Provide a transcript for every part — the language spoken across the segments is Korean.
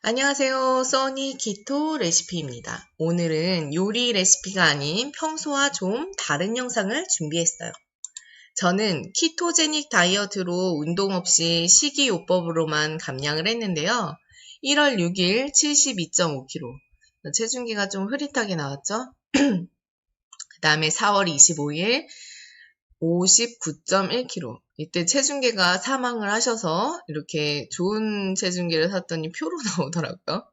안녕하세요. 써니 키토 레시피입니다. 오늘은 요리 레시피가 아닌 평소와 좀 다른 영상을 준비했어요. 저는 키토제닉 다이어트로 운동 없이 식이요법으로만 감량을 했는데요. 1월 6일 72.5kg. 체중계가 좀 흐릿하게 나왔죠? 그 다음에 4월 25일 59.1kg. 이때 체중계가 사망을 하셔서 이렇게 좋은 체중계를 샀더니 표로 나오더라고요.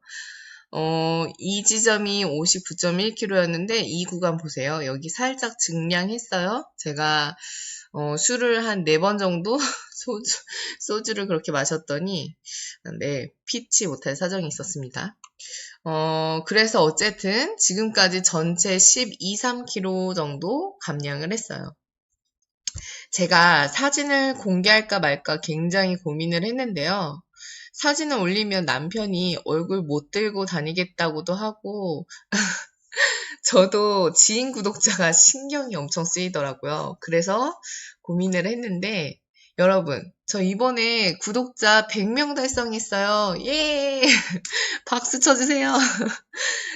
이 지점이 59.1kg였는데 이 구간 보세요. 여기 살짝 증량했어요. 제가 술을 한 4번 정도 소주를 그렇게 마셨더니 네, 피치 못할 사정이 있었습니다. 그래서 어쨌든 지금까지 전체 12, 3kg 정도 감량을 했어요. 제가 사진을 공개할까 말까 굉장히 고민을 했는데요. 사진을 올리면 남편이 얼굴 못 들고 다니겠다고도 하고 저도 지인 구독자가 신경이 엄청 쓰이더라고요. 그래서 고민을 했는데 여러분, 저 이번에 구독자 100명 달성했어요. 예! 박수 쳐주세요.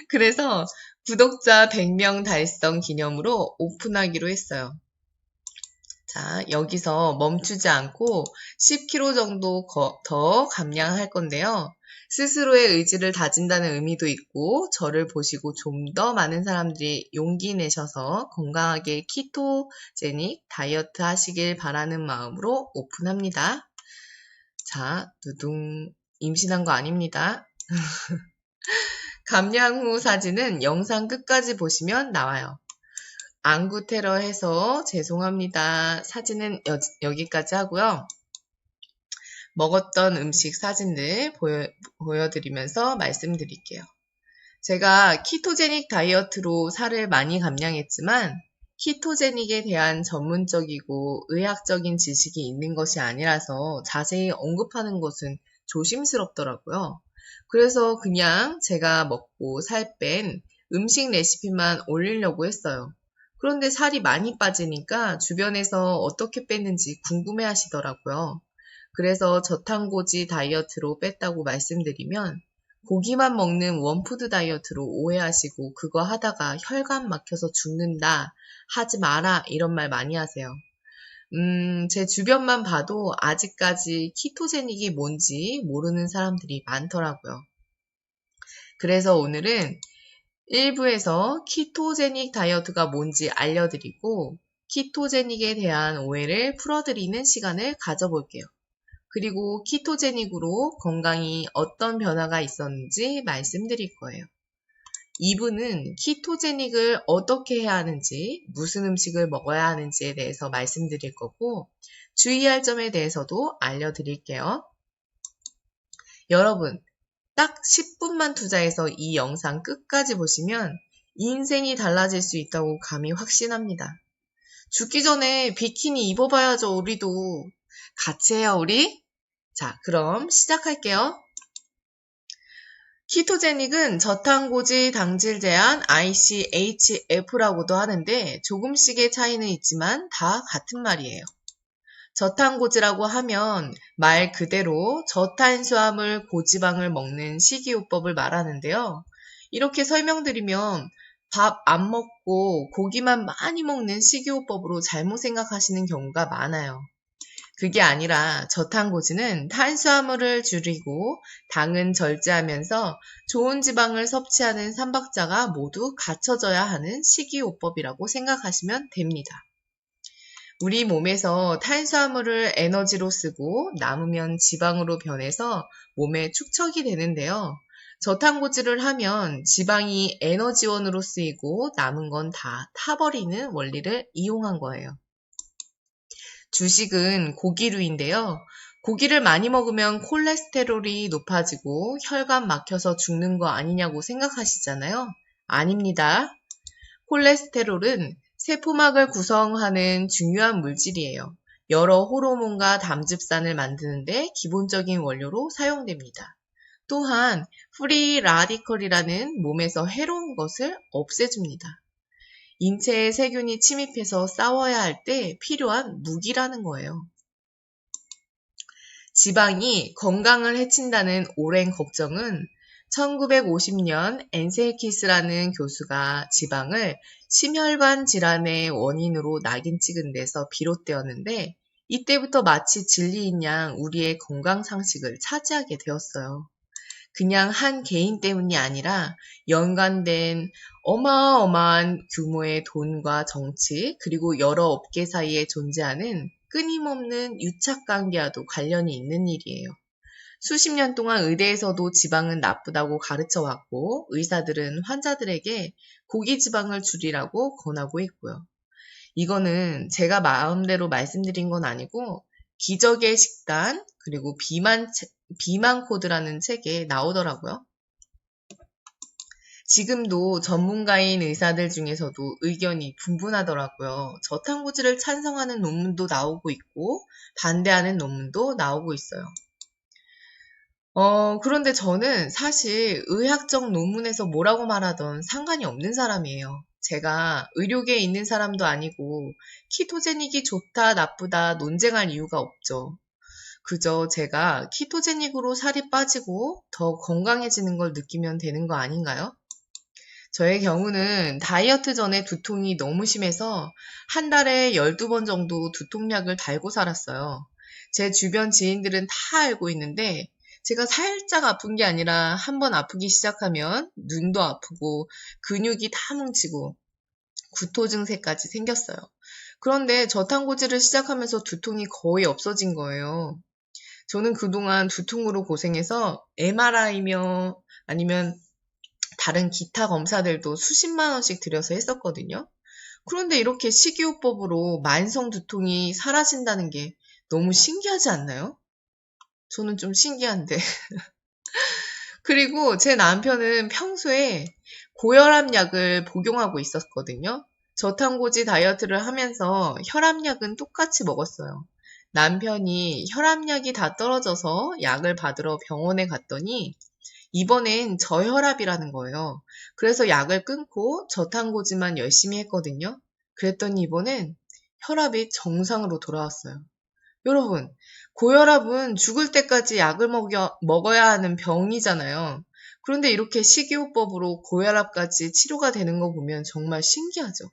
그래서 구독자 100명 달성 기념으로 오픈하기로 했어요. 자, 여기서 멈추지 않고 10kg 정도 더 감량할 건데요. 스스로의 의지를 다진다는 의미도 있고 저를 보시고 좀 더 많은 사람들이 용기 내셔서 건강하게 키토제닉 다이어트 하시길 바라는 마음으로 오픈합니다. 자, 두둥 임신한 거 아닙니다. 감량 후 사진은 영상 끝까지 보시면 나와요. 안구 테러 해서 죄송합니다. 사진은 여기까지 하고요. 먹었던 음식 사진들 보여드리면서 말씀드릴게요. 제가 키토제닉 다이어트로 살을 많이 감량했지만 키토제닉에 대한 전문적이고 의학적인 지식이 있는 것이 아니라서 자세히 언급하는 것은 조심스럽더라고요. 그래서 그냥 제가 먹고 살 뺀 음식 레시피만 올리려고 했어요. 그런데 살이 많이 빠지니까 주변에서 어떻게 뺐는지 궁금해 하시더라고요. 그래서 저탄고지 다이어트로 뺐다고 말씀드리면 고기만 먹는 원푸드 다이어트로 오해하시고 그거 하다가 혈관 막혀서 죽는다, 하지 마라 이런 말 많이 하세요. 제 주변만 봐도 아직까지 키토제닉이 뭔지 모르는 사람들이 많더라고요. 그래서 오늘은 1부에서 키토제닉 다이어트가 뭔지 알려드리고 키토제닉에 대한 오해를 풀어드리는 시간을 가져볼게요. 그리고 키토제닉으로 건강이 어떤 변화가 있었는지 말씀드릴 거예요. 2부는 키토제닉을 어떻게 해야 하는지, 무슨 음식을 먹어야 하는지에 대해서 말씀드릴 거고 주의할 점에 대해서도 알려드릴게요. 여러분, 딱 10분만 투자해서 이 영상 끝까지 보시면 인생이 달라질 수 있다고 감히 확신합니다. 죽기 전에 비키니 입어봐야죠, 우리도. 같이 해요, 우리? 자, 그럼 시작할게요. 키토제닉은 저탄고지 당질 제한 ICHF라고도 하는데 조금씩의 차이는 있지만 다 같은 말이에요. 저탄고지라고 하면 말 그대로 저탄수화물 고지방을 먹는 식이요법을 말하는데요. 이렇게 설명드리면 밥 안 먹고 고기만 많이 먹는 식이요법으로 잘못 생각하시는 경우가 많아요. 그게 아니라 저탄고지는 탄수화물을 줄이고 당은 절제하면서 좋은 지방을 섭취하는 삼박자가 모두 갖춰져야 하는 식이요법이라고 생각하시면 됩니다. 우리 몸에서 탄수화물을 에너지로 쓰고 남으면 지방으로 변해서 몸에 축적이 되는데요. 저탄고지를 하면 지방이 에너지원으로 쓰이고 남은 건 다 타버리는 원리를 이용한 거예요. 주식은 고기류인데요. 고기를 많이 먹으면 콜레스테롤이 높아지고 혈관 막혀서 죽는 거 아니냐고 생각하시잖아요. 아닙니다. 콜레스테롤은 세포막을 구성하는 중요한 물질이에요. 여러 호르몬과 담즙산을 만드는데 기본적인 원료로 사용됩니다. 또한 프리 라디컬이라는 몸에서 해로운 것을 없애줍니다. 인체에 세균이 침입해서 싸워야 할 때 필요한 무기라는 거예요. 지방이 건강을 해친다는 오랜 걱정은 1950년 엔셀키스라는 교수가 지방을 심혈관 질환의 원인으로 낙인 찍은 데서 비롯되었는데 이때부터 마치 진리인 양 우리의 건강 상식을 차지하게 되었어요. 그냥 한 개인 때문이 아니라 연관된 어마어마한 규모의 돈과 정치 그리고 여러 업계 사이에 존재하는 끊임없는 유착관계와도 관련이 있는 일이에요. 수십 년 동안 의대에서도 지방은 나쁘다고 가르쳐 왔고 의사들은 환자들에게 고기 지방을 줄이라고 권하고 있고요. 이거는 제가 마음대로 말씀드린 건 아니고 기적의 식단 그리고 비만 코드라는 책에 나오더라고요. 지금도 전문가인 의사들 중에서도 의견이 분분하더라고요. 저탄고지를 찬성하는 논문도 나오고 있고 반대하는 논문도 나오고 있어요. 그런데 저는 사실 의학적 논문에서 뭐라고 말하던 상관이 없는 사람이에요. 제가 의료계에 있는 사람도 아니고 키토제닉이 좋다 나쁘다 논쟁할 이유가 없죠. 그저 제가 키토제닉으로 살이 빠지고 더 건강해지는 걸 느끼면 되는 거 아닌가요? 저의 경우는 다이어트 전에 두통이 너무 심해서 한 달에 12번 정도 두통약을 달고 살았어요. 제 주변 지인들은 다 알고 있는데 제가 살짝 아픈 게 아니라 한번 아프기 시작하면 눈도 아프고 근육이 다 뭉치고 구토 증세까지 생겼어요. 그런데 저탄고지를 시작하면서 두통이 거의 없어진 거예요. 저는 그동안 두통으로 고생해서 MRI며 아니면 다른 기타 검사들도 수십만 원씩 들여서 했었거든요. 그런데 이렇게 식이요법으로 만성 두통이 사라진다는 게 너무 신기하지 않나요? 저는 좀 신기한데. 그리고 제 남편은 평소에 고혈압 약을 복용하고 있었거든요. 저탄고지 다이어트를 하면서 혈압약은 똑같이 먹었어요. 남편이 혈압약이 다 떨어져서 약을 받으러 병원에 갔더니 이번엔 저혈압이라는 거예요. 그래서 약을 끊고 저탄고지만 열심히 했거든요. 그랬더니 이번엔 혈압이 정상으로 돌아왔어요. 여러분, 고혈압은 죽을 때까지 약을 먹어야 하는 병이잖아요. 그런데 이렇게 식이요법으로 고혈압까지 치료가 되는 거 보면 정말 신기하죠.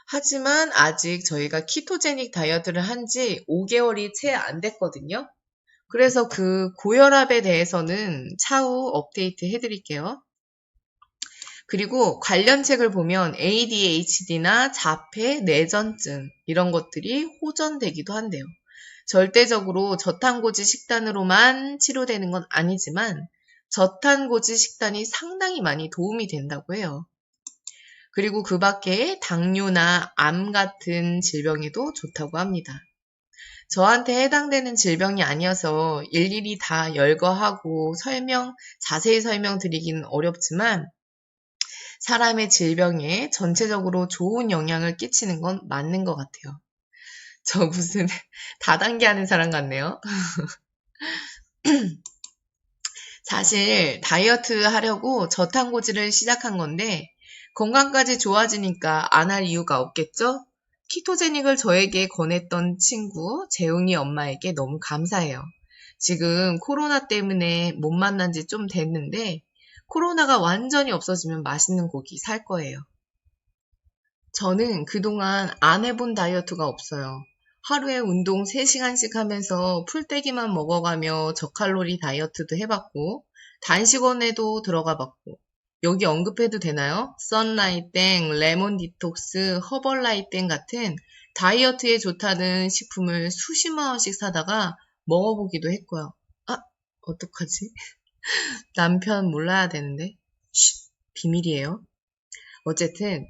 하지만 아직 저희가 키토제닉 다이어트를 한 지 5개월이 채 안 됐거든요. 그래서 그 고혈압에 대해서는 차후 업데이트 해드릴게요. 그리고 관련 책을 보면 ADHD나 자폐, 내전증 이런 것들이 호전되기도 한대요. 절대적으로 저탄고지 식단으로만 치료되는 건 아니지만 저탄고지 식단이 상당히 많이 도움이 된다고 해요. 그리고 그 밖에 당뇨나 암 같은 질병에도 좋다고 합니다. 저한테 해당되는 질병이 아니어서 일일이 다 열거하고 자세히 설명드리기는 어렵지만 사람의 질병에 전체적으로 좋은 영향을 끼치는 건 맞는 것 같아요. 저 무슨 다단계 하는 사람 같네요. 사실 다이어트 하려고 저탄고지를 시작한 건데 건강까지 좋아지니까 안 할 이유가 없겠죠? 키토제닉을 저에게 권했던 친구 재웅이 엄마에게 너무 감사해요. 지금 코로나 때문에 못 만난 지 좀 됐는데 코로나가 완전히 없어지면 맛있는 고기 살 거예요. 저는 그동안 안 해본 다이어트가 없어요. 하루에 운동 3시간씩 하면서 풀떼기만 먹어가며 저칼로리 다이어트도 해봤고 단식원에도 들어가 봤고 여기 언급해도 되나요? 썬라이땡, 레몬 디톡스, 허벌라이땡 같은 다이어트에 좋다는 식품을 수십만 원씩 사다가 먹어보기도 했고요. 아, 어떡하지? 남편 몰라야 되는데. 쉿, 비밀이에요. 어쨌든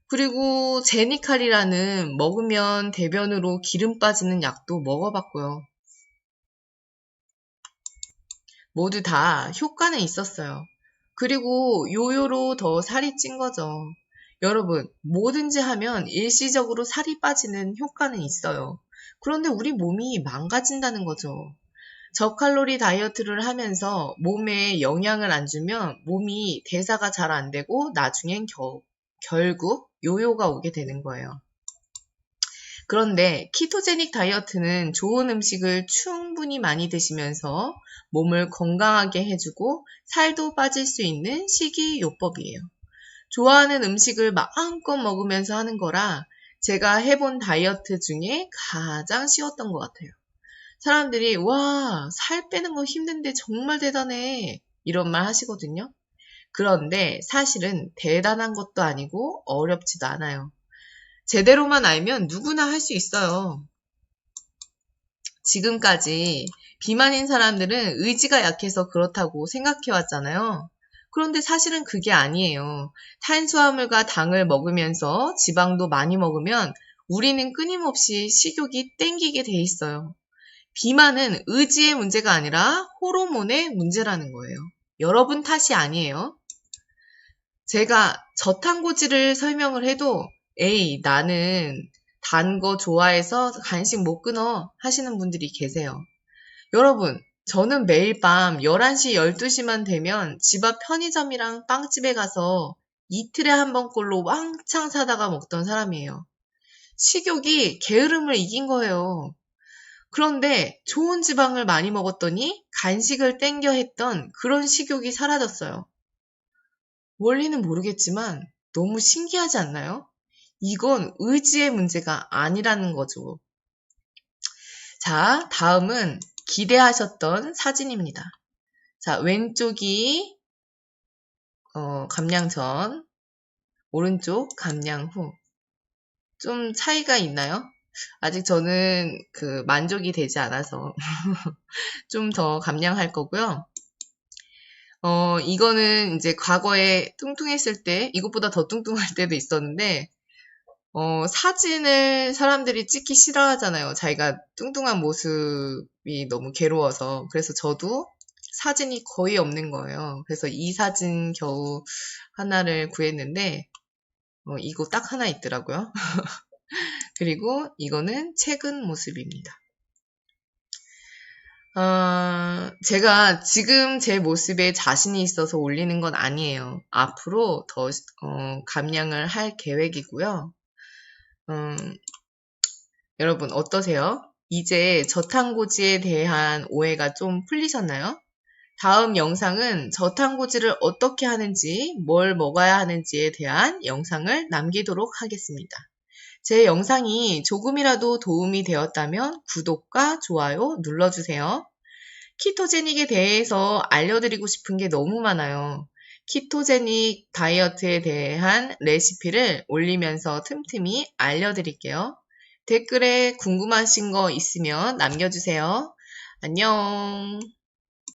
그리고 제니칼이라는 먹으면 대변으로 기름 빠지는 약도 먹어봤고요. 모두 다 효과는 있었어요. 그리고 요요로 더 살이 찐 거죠. 여러분, 뭐든지 하면 일시적으로 살이 빠지는 효과는 있어요. 그런데 우리 몸이 망가진다는 거죠. 저칼로리 다이어트를 하면서 몸에 영향을 안 주면 몸이 대사가 잘 안 되고 나중엔 결국 요요가 오게 되는 거예요. 그런데 키토제닉 다이어트는 좋은 음식을 충분히 많이 드시면서 몸을 건강하게 해주고 살도 빠질 수 있는 식이요법이에요. 좋아하는 음식을 마음껏 먹으면서 하는 거라 제가 해본 다이어트 중에 가장 쉬웠던 것 같아요. 사람들이 와, 살 빼는 거 힘든데 정말 대단해 이런 말 하시거든요. 그런데 사실은 대단한 것도 아니고 어렵지도 않아요. 제대로만 알면 누구나 할 수 있어요. 지금까지 비만인 사람들은 의지가 약해서 그렇다고 생각해왔잖아요. 그런데 사실은 그게 아니에요. 탄수화물과 당을 먹으면서 지방도 많이 먹으면 우리는 끊임없이 식욕이 땡기게 돼 있어요. 비만은 의지의 문제가 아니라 호르몬의 문제라는 거예요. 여러분 탓이 아니에요. 제가 저탄고지를 설명을 해도 에이, 나는 단 거 좋아해서 간식 못 끊어 하시는 분들이 계세요. 여러분, 저는 매일 밤 11시, 12시만 되면 집 앞 편의점이랑 빵집에 가서 이틀에 한 번꼴로 왕창 사다가 먹던 사람이에요. 식욕이 게으름을 이긴 거예요. 그런데 좋은 지방을 많이 먹었더니 간식을 땡겨 했던 그런 식욕이 사라졌어요. 원리는 모르겠지만 너무 신기하지 않나요? 이건 의지의 문제가 아니라는 거죠. 자, 다음은 기대하셨던 사진입니다. 자, 왼쪽이 감량 전, 오른쪽 감량 후. 좀 차이가 있나요? 아직 저는 만족이 되지 않아서 좀 더 감량할 거고요. 이거는 이제 과거에 뚱뚱했을 때, 이것보다 더 뚱뚱할 때도 있었는데, 사진을 사람들이 찍기 싫어하잖아요. 자기가 뚱뚱한 모습이 너무 괴로워서. 그래서 저도 사진이 거의 없는 거예요. 그래서 이 사진 겨우 하나를 구했는데, 이거 딱 하나 있더라고요. 그리고 이거는 최근 모습입니다. 제가 지금 제 모습에 자신이 있어서 올리는 건 아니에요. 앞으로 더 감량을 할 계획이고요. 여러분 어떠세요? 이제 저탄고지에 대한 오해가 좀 풀리셨나요? 다음 영상은 저탄고지를 어떻게 하는지, 뭘 먹어야 하는지에 대한 영상을 남기도록 하겠습니다. 제 영상이 조금이라도 도움이 되었다면 구독과 좋아요 눌러주세요. 키토제닉에 대해서 알려드리고 싶은 게 너무 많아요. 키토제닉 다이어트에 대한 레시피를 올리면서 틈틈이 알려드릴게요. 댓글에 궁금하신 거 있으면 남겨주세요. 안녕.